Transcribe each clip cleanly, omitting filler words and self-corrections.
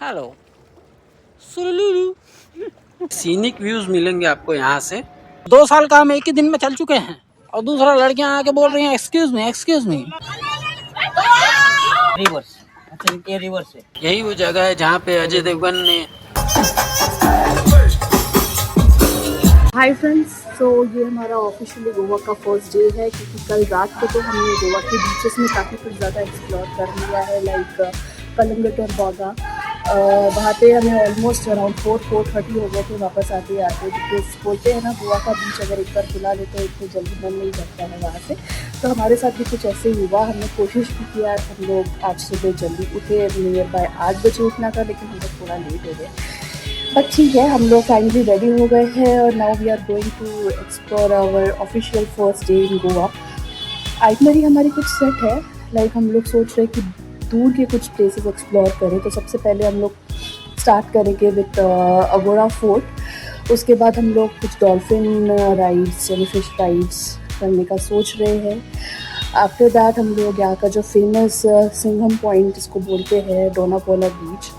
Hello सुलुलु scenic views मिलेंगे आपको यहाँ से। 2 साल काम एक ही दिन में चल चुके हैं और दूसरा लड़कियां आके बोल रही हैं एक्सक्यूज मी। रिवर्स। अच्छा ये रिवर्स है। यही वो जगह है जहाँ पे अजय देवगन ने हाय फ्रेंड्स, सो ये हमारा ऑफिशियली गोवा का फर्स्ट डे है क्योंकि कल रात को तो हमने गोवा के बीचेस में काफ़ी कुछ ज़्यादा एक्सप्लोर कर लिया है, लाइक कलंगट और बागा। वहाँ पे हमें ऑलमोस्ट अराउंड 4:30 हो गए थे वापस आते बिकॉज बोलते हैं ना गोवा का बीच अगर एक बार खुला ले तो इतनी जल्दी मन नहीं करता है वहाँ से। तो हमारे साथ भी कुछ ऐसे ही हुआ। हमने कोशिश भी किया, हम लोग आज सुबह जल्दी उठे, नियर बाय 8 बजे उठना था, लेकिन हम लोग थोड़ा लेट हो गए। बट ठीक है, हम लोग फाइनली रेडी हो गए हैं और now we are going to explore our official first day in Goa. Itinerary हमारी कुछ सेट है, लाइक हम लोग सोच रहे हैं कि दूर के कुछ प्लेसेस एक्सप्लोर करें। तो सबसे पहले हम लोग स्टार्ट करेंगे विद अगोड़ा फोर्ट। उसके बाद हम लोग कुछ डॉल्फिन राइड्स यानी फिश राइड्स करने का सोच रहे हैं। आफ्टर दैट हम लोग यहाँ का जो फेमस सिंघम पॉइंट जिसको बोलते हैं डोनापोला बीच,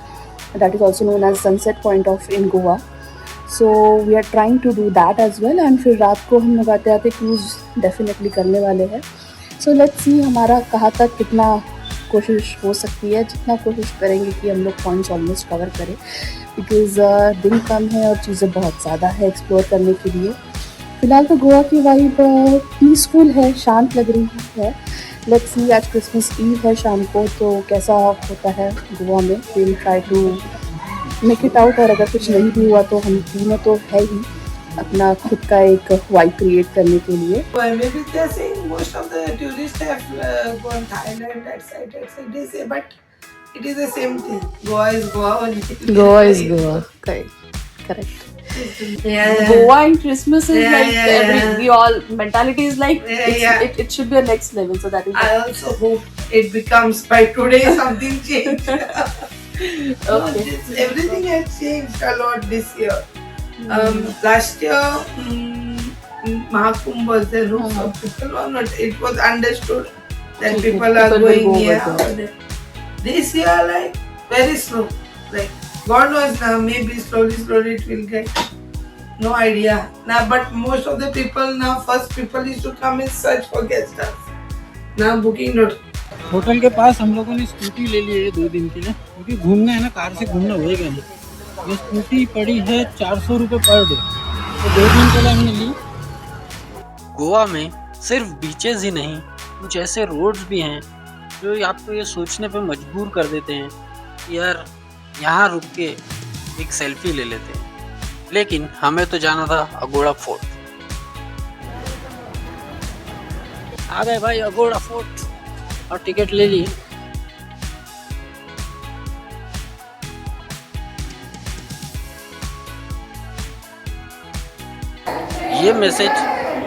that is also known as sunset point of in Goa, so we are trying to do that as well। and फिर रात को हम लोग आते आते क्रूज़ डेफिनेटली करने वाले हैं। so let's see हमारा कहाँ तक कितना कोशिश हो सकती है। जितना कोशिश करेंगे कि हम लोग पॉइंट्स ऑलमोस्ट कवर करें, बिकॉज़ दिन कम है और चीज़ें बहुत ज़्यादा है एक्सप्लोर करने के लिए। फ़िलहाल तो गोवा की वाइब पीसफुल है, शांत लग रही है। लेट्स सी, आज क्रिसमस ईव है शाम को, तो कैसा होता है गोवा में। Will try to make it out, और अगर कुछ नहीं भी हुआ तो हम तीनों तो है ही अपना खुद का एक वाइब क्रिएट करने के लिए। Maybe they're saying most of the tourists have gone Thailand, that side, they say, but it is the same thing. Goa is Goa only. Goa is Goa, correct. Yeah. Goa and Christmas is like Yeah. we all mentality is like it should be a next level. So that is. I also hope it becomes by today something changed. Okay. Everything has changed a lot this year. Last year, Mahakumbh was there. No, some people were not. It was understood that people are will going go here. with or there. This year, like very slow. Like God knows now. Maybe slowly it will get. No idea. Now, but most of the people now, first people used to come and search for guest house. Now booking not. Hotel के पास हम लोगों ने scooty ले ली है 2 दिन के लिए, क्योंकि घूमना है ना, कार से घूमना होएगा नहीं। ये स्कूटी पड़ी है 400 रुपये पर डे, तो 2 दिन के लिए हमने ली। गोवा में सिर्फ बीचेस ही नहीं, कुछ ऐसे रोड्स भी हैं जो आपको ये सोचने पे मजबूर कर देते हैं कि यार यहाँ रुक के एक सेल्फी ले लेते हैं। लेकिन हमें तो जाना था अगोड़ा फोर्ट। आ गए भाई अगोड़ा फोर्ट और टिकट ले लिए। ये मैसेज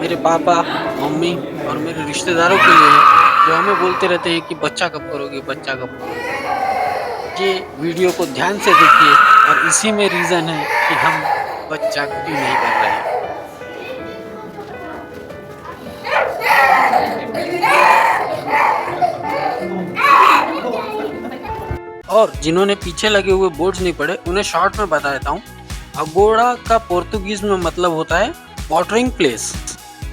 मेरे पापा, मम्मी और मेरे रिश्तेदारों के लिए है, जो हमें बोलते रहते हैं कि बच्चा कब करोगे। ये वीडियो को ध्यान से देखिए और इसी में रीज़न है कि हम बच्चा क्यों नहीं कर रहे हैं। और जिन्होंने पीछे लगे हुए बोर्ड्स नहीं पढ़े उन्हें शॉर्ट में बता देता हूँ। अगोड़ा का पोर्तुगीज में मतलब होता है वाटरिंग प्लेस।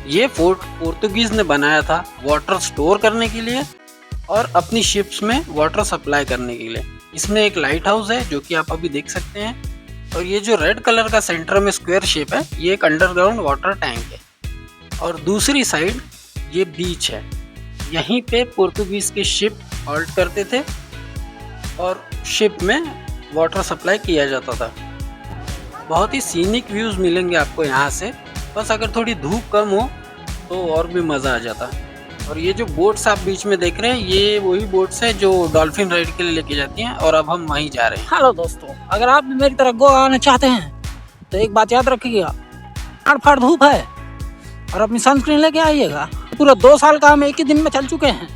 ये फोर्ट पोर्तुगीज ने बनाया था वाटर स्टोर करने के लिए और अपनी शिप्स में वाटर सप्लाई करने के लिए। इसमें एक लाइट हाउस है जो कि आप अभी देख सकते हैं, और ये जो रेड कलर का सेंटर में स्क्वायर शेप है ये एक अंडरग्राउंड वाटर टैंक है। और दूसरी साइड ये बीच है, यहीं पे पोर्तुगीज के शिप हॉल्ट करते थे और शिप में वाटर सप्लाई किया जाता था। बहुत ही सीनिक व्यूज़ मिलेंगे आपको यहाँ से, बस अगर थोड़ी धूप कम हो तो और भी मज़ा आ जाता। और ये जो बोट्स आप बीच में देख रहे हैं ये वही बोट्स हैं जो डॉल्फिन राइड के लिए लेके जाती हैं, और अब हम वहीं जा रहे हैं। हेलो दोस्तों, अगर आप भी मेरी तरह गोवा आना चाहते हैं तो एक बात याद रखिएगा, फाड़ धूप है और अपनी सनस्क्रीन लेके आइएगा। पूरा 2 साल काम एक ही दिन में चल चुके हैं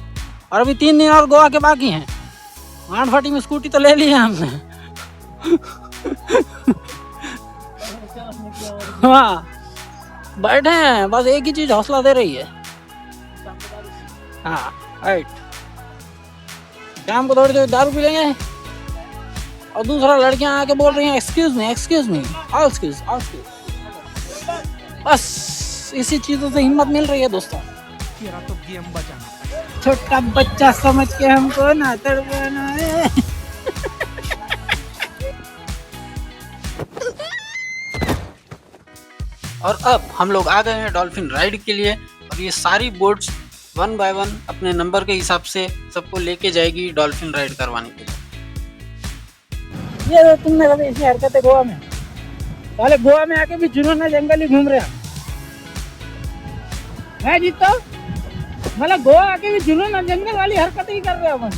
और अभी 3 दिन और गोवा के बाकी हैं। 8:40 में स्कूटी तो ले ली है हमने। हाँ बैठे हैं, बस एक ही चीज हौसला दे रही है। हाँ राइट, शाम को थोड़ी देर दारू पी लेंगे, और दूसरा लड़कियां आके बोल रही हैं एक्सक्यूज मी ऑल एक्सक्यूज। बस इसी चीजों से हिम्मत मिल रही है दोस्तों। छोटा बच्चा समझ के हमको ना तड़पाना है। और अब हम लोग आ गए हैं डॉल्फिन राइड के लिए, और ये सारी बोट्स 1 बाय 1 अपने नंबर के हिसाब से सबको लेके जाएगी डॉल्फिन राइड करवाने के लिए। ये तो तुमने कभी ऐसी हरकतें गोवा में, साले गोवा में आके भी जुनून जंगल ही घूम रहे हैं। मैं जीता मतलब गोवा आके भी जुनून जंगल वाली हरकतें ही कर रहे हैं अपन।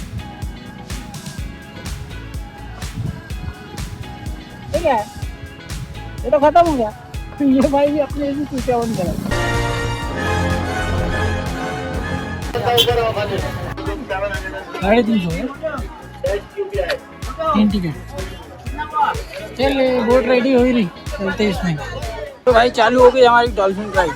ठीक है, ये तो खत्म हो गया। ये भाई भी अपने ऐसी चूतिया बन गया। 350 है 3 टिकट। चल बोट रेडी हो ही रही, चलते इसमें। तो भाई चालू हो गई हमारी डॉल्फिन राइड।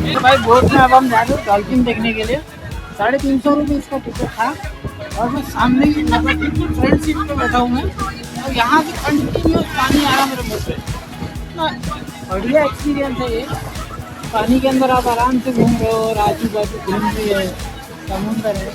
तो भाई बोट में अब हम जा रहे हैं डॉल्फिन देखने के लिए। 350 रुपये इसका टिकट था, और मैं सामने की फ्रंट सीट पे बैठा हूँ मैं, और यहाँ से कंटिन्यूस पानी आ रहा मेरे मुँह पे। इतना बढ़िया एक्सपीरियंस है ये। पानी के अंदर आप आराम से घूम रहे हो, और आजू बाजू घूम रही है, समुंदर है।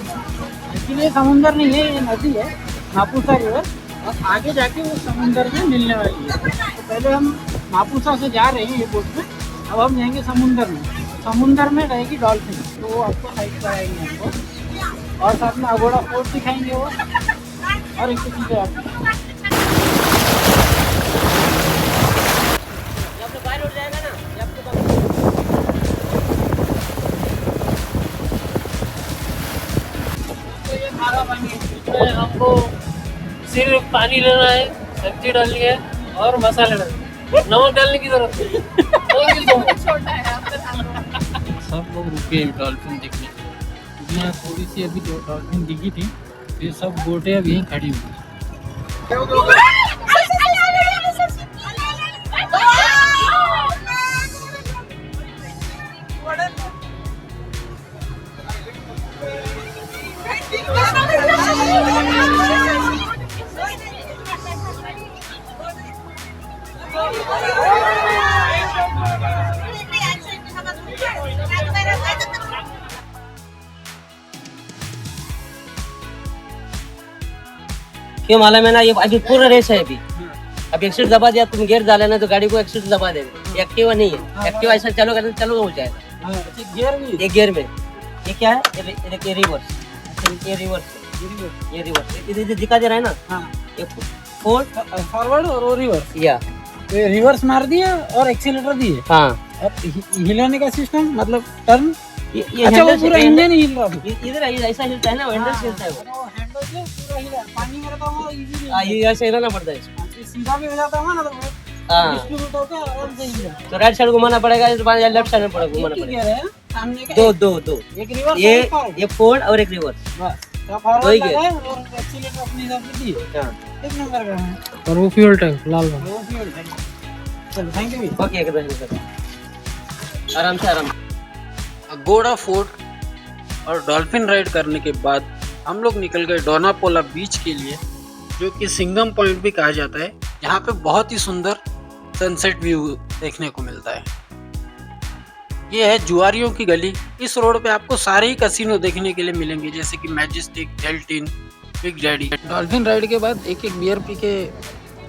लेकिन ये समुंदर नहीं है, ये नदी है, मापुसा रिवर, और आगे जाके वो समुंदर में मिलने वाली है। तो पहले हम मापुसा से जा रहे हैं ये बोट में, अब हम जाएंगे समुंदर में। समुंदर में रहेगी डॉल्फिन, तो वो आपको साइड कराएंगे हमको, और साथ में अगोड़ा फोर्ट दिखाएंगे वो, और एक चीज़ आपको हमको सिर्फ पानी लेना है, सब्जी डालनी है और मसाले डालने, नमक डालने की जरूरत नहीं। सब लोग रुके डॉल्फिन देखने के लिए। यहाँ थोड़ी सी अभी जो डॉल्फिन दिखी थी, ये सब बोटें अब यहीं खड़ी हुई। क्यों मालूम है ना, ये अभी पूरा रेस है। अभी एक्सीडेंट दबा दिया, तुम गियर डाले ना तो गाड़ी को एक्सीडेंट दबा देगा। एक्टिवा नहीं है, एक्टिवा ऐसा चालू करते चालू हो जाएगा। एक गियर में ये क्या है, ये रिवर्स, ये रिवर्स, ये रिवर्स, इधर दिखा दे रहा है ना। ये फॉरवर्ड और रिवर्स, या ये रिवर्स मार दिया और एक्सीलेटर दिए। हाँ, अब हिलाने का सिस्टम मतलब टर्न, ये अच्छा वो पूरा इंजन ही हिल रहा है। इधर ऐसा हिलता है ना, हैंडल से हिलता है वो। हैंडल से पूरा हिला, पानी में रहता हुआ इजीली। हाँ, ये ऐसे हिलाना पड़ता है इसको। सीधा भी हो जाता है ना, तो हाँ, डिस्ट्रीब्यूट होकर आराम से हिल जाता है। तो राइट साइड घुमाना पड़ेगा, लेफ्ट साइड में घुमाना एक ही पड़ेगा। गियर है सामने का, दो एक रिवर्स ये फोर्ड और एक रिवर्स। बस दो फॉरवर्ड ही गियर। लगाए और एक्सीलेटर अपने हिसाब से दिए। हाँ, एक नंबर का है। और वो फ्यूल टैंक लाल वाला। वो फ्यूल टैंक। चलो थैंक यू। ओके, आराम से आराम से। अगोड़ा फोर्ट और डॉल्फिन राइड करने के बाद हम लोग निकल गए डोनापोला बीच के लिए, जो कि सिंगम पॉइंट भी कहा जाता है। यहाँ पे बहुत ही सुंदर सनसेट व्यू देखने को मिलता है। ये है जुआरियों की गली। इस रोड पे आपको सारे ही कसिनो देखने के लिए मिलेंगे, जैसे कि majestic, Deltin, big daddy. Dolphin ride के बाद एक एक बियर पी के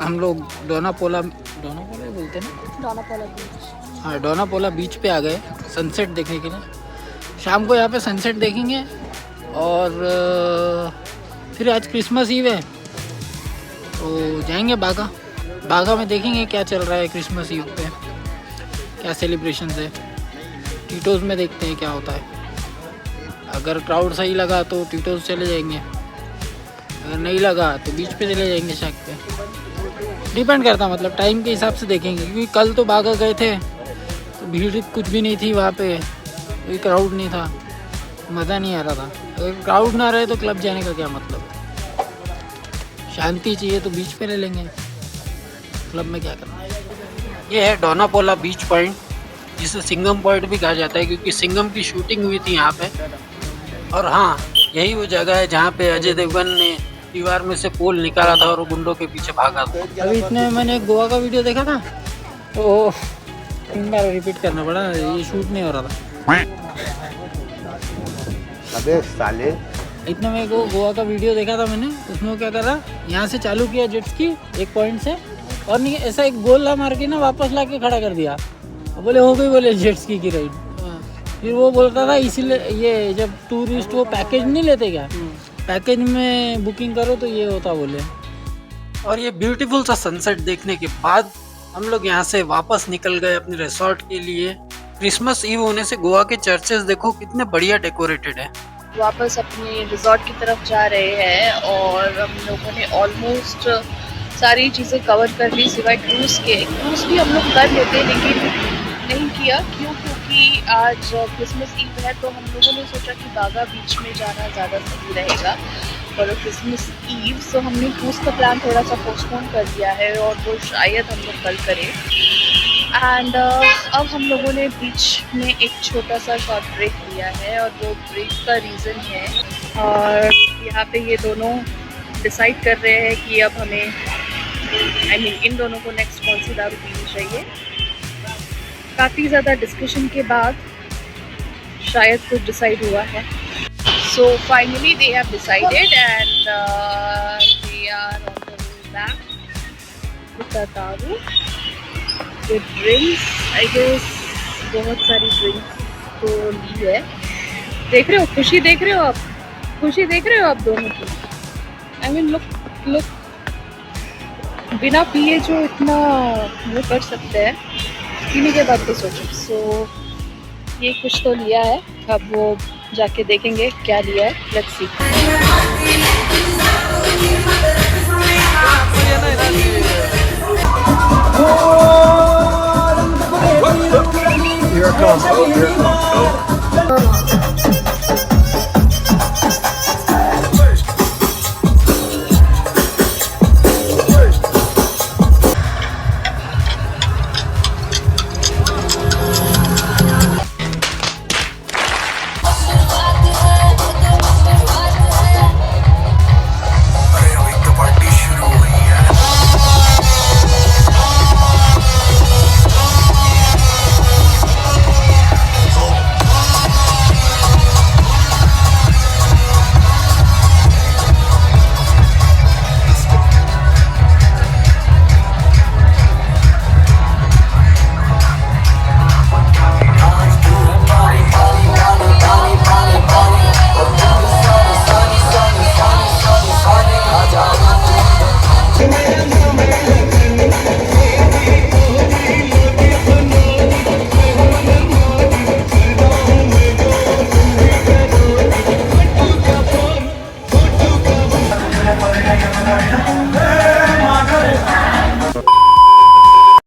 हम लोग डोनापोला ही बोलते हैं ना, डोनापोला बीच। हाँ, डोनापोला बीच पे आ गए सनसेट देखने के लिए। शाम को यहाँ पे सनसेट देखेंगे, और फिर आज क्रिसमस ईव है तो जाएंगे बागा में, देखेंगे क्या चल रहा है क्रिसमस ईव पे, क्या सेलिब्रेशन है। टीटोज़ में देखते हैं क्या होता है। अगर क्राउड सही लगा तो टीटोज़ चले जाएंगे, अगर नहीं लगा तो बीच पे चले जाएंगे शैक पे। डिपेंड करता है, मतलब टाइम के हिसाब से देखेंगे, क्योंकि कल तो बागा गए थे तो भीड़ कुछ भी नहीं थी वहाँ पे, कोई क्राउड नहीं था, मज़ा नहीं आ रहा था। अगर क्राउड ना रहे तो क्लब जाने का क्या मतलब। शांति चाहिए तो बीच पे ले लेंगे। क्लब में क्या करना है। ये है डोनापोला बीच पॉइंट, जिसे सिंगम पॉइंट भी कहा जाता है क्योंकि सिंगम की शूटिंग हुई थी यहाँ पे। और हाँ, यही वो जगह है जहाँ पे अजय देवगन ने दीवार में से पोल निकाला था और वो गुंडों के पीछे भागा था। अभी इतने में मैंने गोवा का वीडियो देखा था तो 3 बार रिपीट करना पड़ा, ये शूट नहीं हो रहा था। अबे साले, इतने में को गोवा का वीडियो देखा था मैंने, उसमें वो क्या करा, यहाँ से चालू किया जेट स्की एक पॉइंट से और नहीं ऐसा एक गोला मार के ना वापस ला के खड़ा कर दिया। बोले हो गई, बोले जेट स्की की राइड। फिर वो बोलता था इसीलिए ये जब टूरिस्ट वो पैकेज नहीं लेते क्या, पैकेज में बुकिंग करो तो ये होता बोले। और ये ब्यूटीफुल सा सनसेट देखने के बाद हम लोग यहाँ से वापस निकल गए अपने रिसोर्ट के लिए। क्रिसमस ईव होने से गोवा के चर्चेस देखो कितने बढ़िया डेकोरेटेड है। वापस अपने रिजॉर्ट की तरफ जा रहे हैं और हम लोगों ने ऑलमोस्ट सारी चीज़ें कवर कर ली सिवाय क्रूज़ के। क्रूज़ भी हम लोग कर लेते लेकिन नहीं किया, क्योंकि आज क्रिसमस ईव है तो हम लोगों ने सोचा कि बागा बीच में जाना ज़्यादा सही रहेगा फॉर क्रिसमस ईव। सो हमने क्रूज़ का प्लान थोड़ा सा पोस्टपोन कर दिया है और वो शायद हम लोग कल करें। एंड अब हम लोगों ने बीच में एक छोटा सा शॉर्ट ब्रेक लिया है और वो ब्रेक का रीज़न है, और यहाँ पे ये दोनों डिसाइड कर रहे हैं कि अब हमें इन दोनों को नेक्स्ट कौन सी दारू पीनी चाहिए। काफ़ी ज़्यादा डिस्कशन के बाद शायद कुछ डिसाइड हुआ है। So finally they have decided and they are on the way back with the daru with drinks. I guess बहुत सारी ड्रिंक्स तो ली है। देख रहे हो खुशी, देख रहे हो आप खुशी, देख रहे हो आप दोनों की। आई मीन लुक बिना पिए जो इतना वो कर सकते हैं, पीने के बाद तो सोचो। सो ये कुछ तो लिया है, अब वो जाके देखेंगे क्या लिया है। Let's see.